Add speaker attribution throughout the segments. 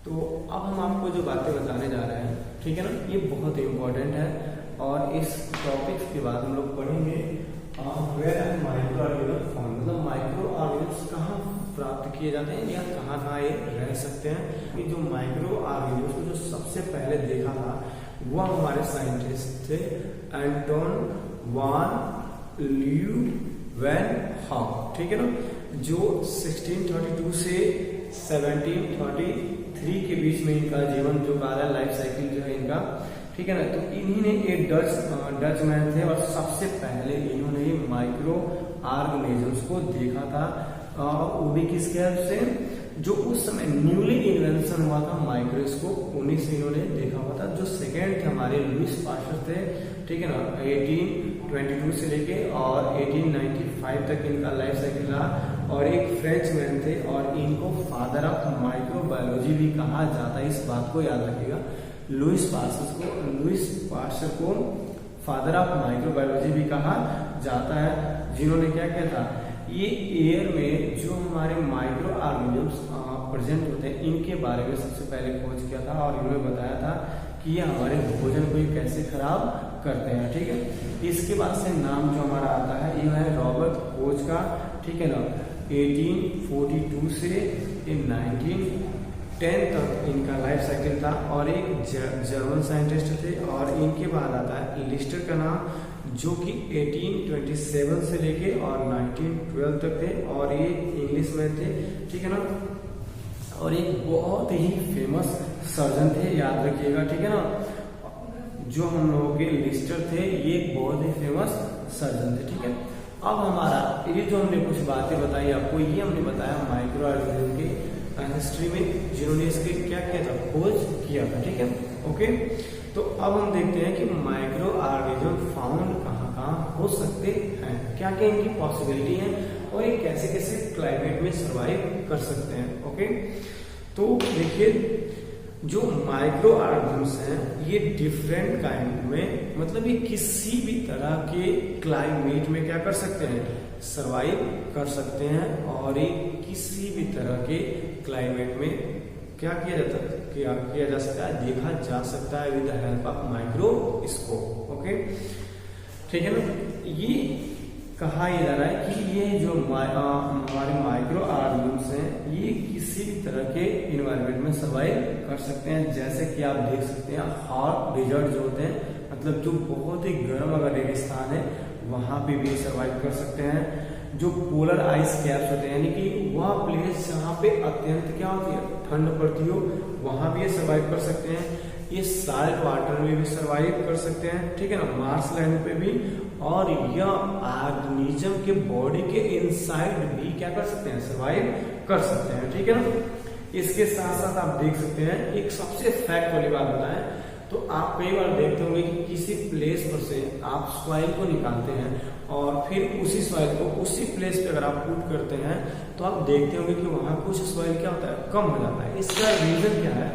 Speaker 1: तो अब हम आपको जो बातें बताने जा रहे हैं, ठीक है ना, ये बहुत ही इम्पोर्टेंट है। और इस टॉपिक के बाद हम लोग पढ़ेंगे माइक्रो ऑर्गेनिज्म फाउंड, मतलब माइक्रो ऑर्गेनिज्म कहाँ प्राप्त किए जाते हैं या कहाँ कहाँ ये रह सकते हैं। कि जो माइक्रो ऑर्गेनिज्म को जो सबसे पहले देखा था वह हमारे साइंटिस्ट थे एंटोन वान ल्यूवेनहॉक, ठीक है ना, जो 1632 से 1733 के बीच में इनका जीवन जो काल है, लाइफ साइकिल जो है इनका, ठीक है ना। तो इन्हीं ने एक डच मैन थे और सबसे पहले इन्होंने ही माइक्रो ऑर्गेनिजम्स को देखा था। वो भी किसके हेल्प से, जो उस समय न्यूली इन्वेंशन हुआ था माइक्रोस्कोप, उन्हीं से इन्होंने देखा हुआ था। जो सेकेंड थे हमारे लुईस पास्चर थे, ठीक है ना, 1822 से लेके और 1895 तक इनका लाइफ साइकिल रहा। और एक फ्रेंच मैन थे और इनको फादर ऑफ माइक्रोबायोलॉजी भी कहा जाता है, इस बात को याद रखिएगा। लुईस पास्चर को फादर ऑफ माइक्रोबायोलॉजी भी कहा जाता है, जिन्होंने क्या किया था, ये एयर में जो हमारे माइक्रो ऑर्गेनिजम्स प्रेजेंट होते हैं इनके बारे में सबसे पहले खोज किया था। और इन्होंने बताया था कि ये हमारे भोजन को कैसे खराब करते हैं, ठीक है। इसके बाद से नाम जो हमारा आता है ये है रॉबर्ट कोच का, ठीक है ना, 1842 से 1910 तक इनका लाइफ साइकिल था। और एक जर्मन साइंटिस्ट थे। और इनके बाद आता है लिस्टर का नाम, जो कि 1827 से लेके और 1912 तक थे और ये इंग्लिश में थे, ठीक है ना। और एक बहुत ही फेमस सर्जन थे, याद रखिएगा, ठीक है ना। जो हम लोगों के लिस्टर थे ये एक बहुत ही फेमस सर्जन थे, ठीक है। अब हमारा ये जो हमने कुछ बातें बताई आपको, ये हमने बताया माइक्रो ऑर्गेनिज्म की हिस्ट्री में, जिन्होंने इसके क्या किया था, खोज किया था, ठीक है, ओके। तो अब हम देखते हैं कि माइक्रो ऑर्गेनिज्म फाउंड कहाँ कहाँ हो सकते हैं, क्या क्या इनकी पॉसिबिलिटी है और ये कैसे कैसे क्लाइमेट में सर्वाइव कर सकते हैं, ओके। तो देखिए जो माइक्रो ऑर्गेनिज्म्स हैं ये डिफरेंट काइंड में, मतलब ये किसी भी तरह के क्लाइमेट में क्या कर सकते हैं, सर्वाइव कर सकते हैं। और ये किसी भी तरह के क्लाइमेट में क्या किया जा सकता है, देखा जा सकता है with the help of microscope, okay, ठीक है ना। ये कहा जा रहा है कि ये जो हमारे माइक्रो ऑर्गेनिज्म्स हैं ये किसी भी तरह के इन्वायरमेंट में सर्वाइव कर सकते हैं। जैसे कि आप देख सकते हैं हॉट डिजर्ट जो होते हैं, मतलब जो बहुत ही गर्म अगर रेगिस्तान है वहां पे भी सर्वाइव कर सकते हैं। जो पोलर आइस कैप्स होते हैं, यानी कि वह प्लेस जहाँ पे अत्यंत क्या होती है, ठंड पड़ती हो, वहां भी ये सर्वाइव कर सकते हैं। ये साल्ट वाटर में भी सर्वाइव कर सकते हैं, ठीक है ना, मार्स लैंड पे भी। और यह ऑर्गेनिज्म के बॉडी के इनसाइड भी क्या कर सकते हैं, सर्वाइव कर सकते हैं, ठीक है ना। इसके साथ साथ आप देख सकते हैं एक सबसे फैक्ट वाली बात बताएं, तो आप कई बार देखते होंगे कि किसी प्लेस पर से आप सॉइल को निकालते हैं और फिर उसी सॉइल को उसी प्लेस पे अगर आप पुट करते हैं तो आप देखते होंगे कि वहां कुछ सॉइल क्या होता है, कम हो जाता है। इसका रीजन क्या है,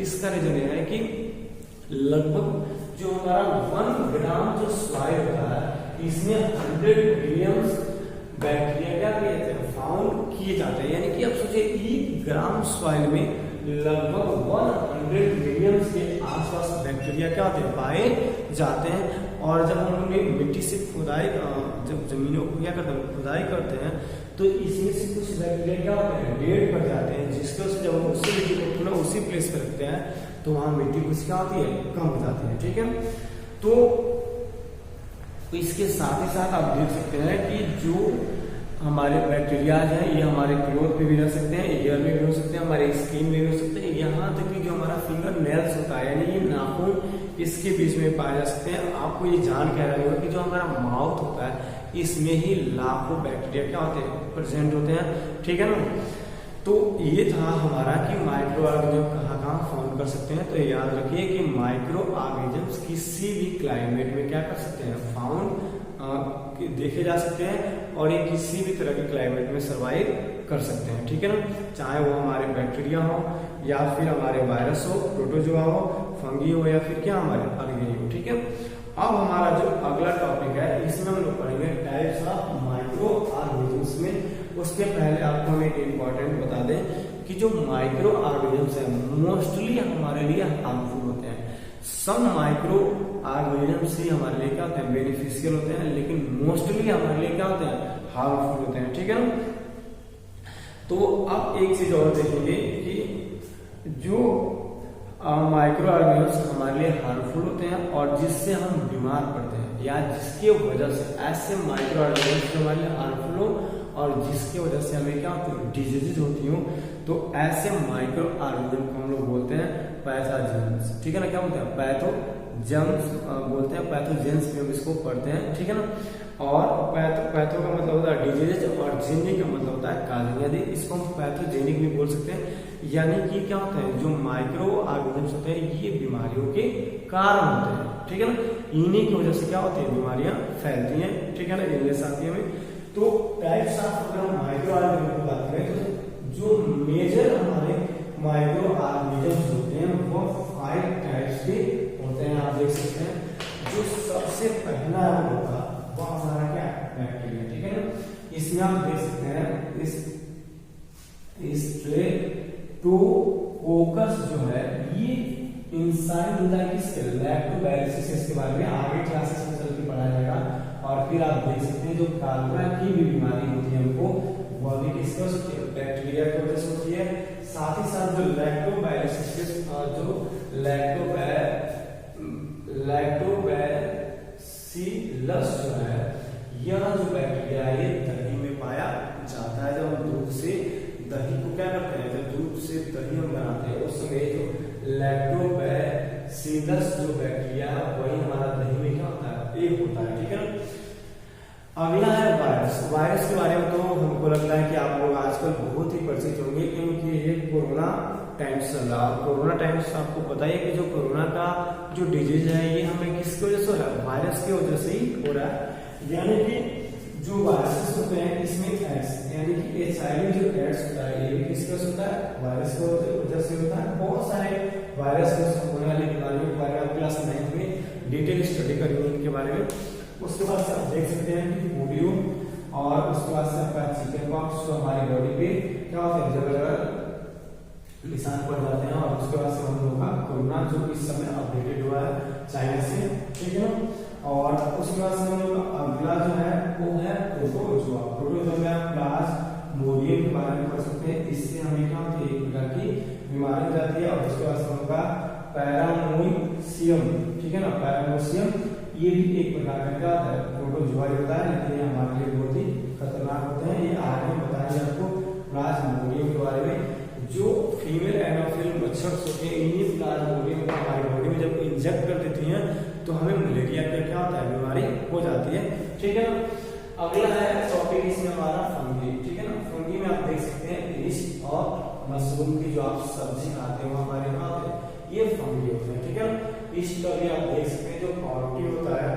Speaker 1: इसका रीजन यह है कि लगभग जो हमारा 1 ग्राम जो सॉइल होता है इसमें 100 बिलियन बैक्टीरिया क्या किए जाते हैं, फाउंड किए जाते हैं। यानी कि आप सोचिए 1 ग्राम सॉइल में लगभग 100 मिलियन के आसपास बैक्टीरिया क्या होते हैं, पाए जाते हैं। और जब हम लोग मिट्टी से खुदाई, जब जमीनों को क्या करते हैं, खुदाई करते हैं, तो इसमें से कुछ बैक्टीरिया क्या होते हैं, डेड कर जाते हैं, जिसके वजह से जब हम उसी मिट्टी को पुनः उसी प्लेस पे रखते हैं तो वहां मिट्टी कुछ क्या होती है, कम हो जाती है, ठीक है। तो इसके साथ ही साथ आप देख सकते हैं कि जो हमारे बैक्टीरियाज हैं ये हमारे क्लोथ पे भी रह सकते हैं, एयर में भी हो सकते हैं, हमारे स्किन में भी हो सकते हैं, यहाँ तक कि जो हमारा फिंगर नेल्स होता है, यानी ये नाखून, इसके बीच में पाए जा सकते हैं। आपको ये जान कह रहा होगा कि जो हमारा माउथ होता है इसमें ही लाखों बैक्टीरिया क्या होते हैं, प्रेजेंट होते हैं, ठीक है ना। तो ये था हमारा कि माइक्रो ऑर्गेनिज्म कहाँ कहाँ फाउंड कर सकते हैं। तो याद रखिए कि माइक्रो ऑर्गेनिज्म्स किसी भी क्लाइमेट में क्या कर सकते हैं, फाउंड देखे जा सकते हैं और ये किसी भी तरह के क्लाइमेट में सर्वाइव कर सकते हैं, ठीक है ना। चाहे वो हमारे बैक्टीरिया हो या फिर हमारे वायरस हो, प्रोटोजोआ हो, फंगी हो या फिर क्या हमारे अलगे हो, ठीक है। अब हमारा जो अगला टॉपिक है इसमें हम लोग पढ़ेंगे टाइप्स ऑफ माइक्रो ऑर्गेनिज्म्स में। उसके पहले आपको हम एक इम्पॉर्टेंट बता दें कि जो माइक्रो ऑर्गेनिजम्स हैं मोस्टली हमारे लिए हार्मफुल होते हैं। सम माइक्रो ऑर्गेनिजम्स ही हमारे लिए क्या होते हैं, बेनिफिशियल होते हैं, लेकिन मोस्टली हमारे लिए क्या होते हैं, हार्मफुल होते हैं। ठीक है ना। तो अब एक चीज और देखेंगे कि जो माइक्रो ऑर्गेनिजम्स हमारे लिए हार्मफुल होते हैं और जिससे हम बीमार पड़ते हैं, या जिसके वजह से ऐसे माइक्रो ऑर्गेनिजम्स हमारे लिए हार्मफुल हो और जिसकी वजह से हमें क्या होती है, डिजीजेज होती हो, तो ऐसे माइक्रो ऑर्गेनिज्म को हम लोग बोलते हैं पैथोजेंस। ठीक है ना। क्या बोलते हैं, पैथोजेंस बोलते हैं, पैथोजेंस भी हम इसको पढ़ते हैं। ठीक है ना। और पैथो का मतलब होता है डिजीजेज और जेनिक का मतलब होता है काजिंग, यदि इसको हम पैथोजेनिक भी बोल सकते हैं। यानी कि क्या होता है, जो माइक्रो ऑर्गेनिजम्स होते हैं ये बीमारियों के कारण होते हैं। ठीक है ना। इन्हीं की वजह से क्या होती है, बीमारियां फैलती हैं। ठीक है ना, इलनेस आती है हमें। तो टाइप्स ऑफ अगर हम माइक्रो ऑर्गेनिज्म की बात करें तो जो मेजर हमारे माइक्रो ऑर्गेनिजम्स होते हैं वो 5 टाइप्स के होते हैं। आप देख सकते हैं जो सबसे पहला होगा वो हमारा क्या, बैक्टीरिया। ठीक है ना। इसमें आप देख सकते हैं इस स्ट्रेप्टोकोकस जो है ये इंसाइड होता है किसके, लैक्टोबैसिलस के बारे में आगे क्लासेस में चल के पढ़ाया जाएगा। और फिर आप देख सकते हैं जो कालरा की भी बीमारी होती है हमको, वह भी किसके वजह से, बैक्टीरिया की वजह से होती है। साथ ही साथ जो लैक्टोबैसिलस जो लैक्टोबैसिलस जो है, यह जो बैक्टीरिया है ये दही में पाया जाता है। जब हम दूध से दही को क्या करते हैं, जब दूध से दही हम बनाते हैं उस समय जो लैक्टोबैसिलस जो बैक्टीरिया वही हमारा दही में क्या होता है, एक होता है। ठीक है ना। अगला है वायरस। वायरस के बारे में तो हमको लगता है कि आप लोग आजकल बहुत ही परिचित होंगे, क्योंकि ये कोरोना टाइम्स चल रहा है। कोरोना टाइम्स आपको पता है कि जो कोरोना का जो डिजीज है ये हमें किसकी वजह से हो रहा है, वायरस की वजह से ही हो रहा है। यानी कि जो वायरस होते हैं इसमें एड्स, यानी कि HIV जो एड्स होता है ये भी किसकी वजह से होता है, वायरस की वजह से होता है। बहुत सारे वायरस से होने वाली बीमारियों के बारे में क्लास 9 में डिटेल स्टडी करेंगे इनके बारे में। उसके बाद से आप देख सकते हैं कि पोलियो, और उसके बाद से आपका चिकन पॉक्स जो हमारी बॉडी पे क्या होता है, जगह निशान पड़ जाते हैं। और उसके बाद से हम लोगों का कोरोना जो इस समय अपडेटेड हुआ है चाइना से। ठीक है ना। और उसके बाद से हम लोग अगला जो है वो है प्रोटोजोआ। प्रोटोजोआ में आप प्लाज्मोडियम के बारे में पढ़ सकते हैं। इससे हमें क्या होती है, एक प्रकार की बीमारी हो जाती है। और उसके बाद से होगा पैरामोसियम। ठीक है ना। पैरामोसियम ये भी एक प्रकार का क्या होता है, प्रोटोजोआ होता है, लेकिन ये हमारे लिए बहुत ही खतरनाक होते हैं। ये आगे बताएंगे आपको प्लाज्मोडियम के बारे में। जो फीमेल एनोफिल मच्छर होते हैं इन्हीं प्लाज्मोडियम को हमारी बॉडी में जब इंजेक्ट कर देती हैं तो हमें मलेरिया का क्या होता है, बीमारी हो जाती है। ठीक है ना। अगला है टॉपिक इसमें हमारा फंगी। ठीक है ना। फंगी में आप देख सकते हैं ईस्ट और मशरूम की जो आप सब्जी खाते हो हमारे यहाँ पे ये फंगी होते हैं। ठीक है ना। ईस्ट का भी आप देख सकते हैं जो पाउडरी होता है,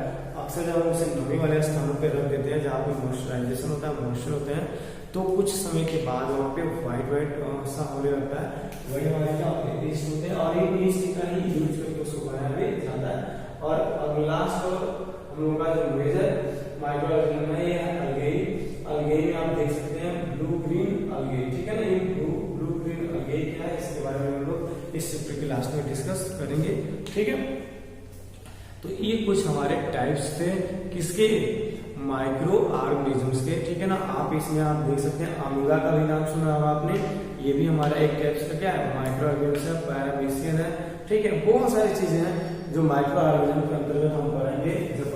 Speaker 1: अक्सर जब हम उसे नमी वाले स्थानों पे रख देते हैं जहाँ पे मॉइस्चराइजेशन होता है, मॉइस्चर होते हैं, तो कुछ समय के बाद वहाँ पे व्हाइट सा होने लगता है। वही हमारे क्या होते हैं, ईस्ट होते हैं। और ये ईस्ट का ही यूज करके उसको बनाया भी जाता है। और अब लास्ट हम लोगों का जो मेजर माइक्रो ऑर्गेनिज्म है ये है अलगेई। अलगेई में आप देख सकते हैं ब्लू ग्रीन अलगेई। ठीक है ना। ये ब्लू ग्रीन अलगेई क्या है, इसके बारे में हम लोग इस चैप्टर के लास्ट में डिस्कस करेंगे। ठीक है। तो ये कुछ हमारे टाइप्स थे किसके, माइक्रो ऑर्गेनिजम्स के। ठीक है ना। आप इसमें आप देख सकते हैं अमीबा का भी नाम सुना होगा आपने, ये भी हमारा एक टाइप्स का क्या है, माइक्रो ऑर्गेनिज्म है। पैरामीशियन है। ठीक है। बहुत सारी चीजें हैं जो माइक्रो ऑर्गेनिज्म के अंतर्गत हम पढ़ेंगे जब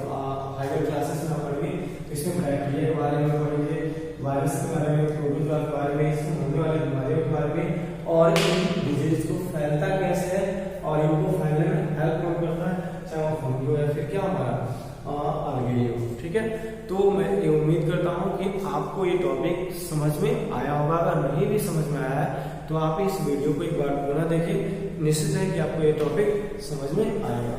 Speaker 1: हायर क्लासेस में पढ़ेंगे। तो इसमें बैक्टीरिया के बारे में पढ़ेंगे, वायरस के बारे में, प्रोटोजोआ के बारे में, इसमें होने वाली बीमारियों के बारे में, और इन डिजीज को फैलता कैसे है और इनको फैलने में हेल्प कौन करता है, चाहे वो फंगी हो या फिर क्या हमारा अलगेई हो। ठीक है। तो मैं ये उम्मीद करता हूँ कि आपको ये टॉपिक समझ में आया होगा। अगर नहीं भी समझ में आया है तो आप इस वीडियो को एक बार पुनः देखें, निश्चित है कि आपको ये टॉपिक समझ में आएगा।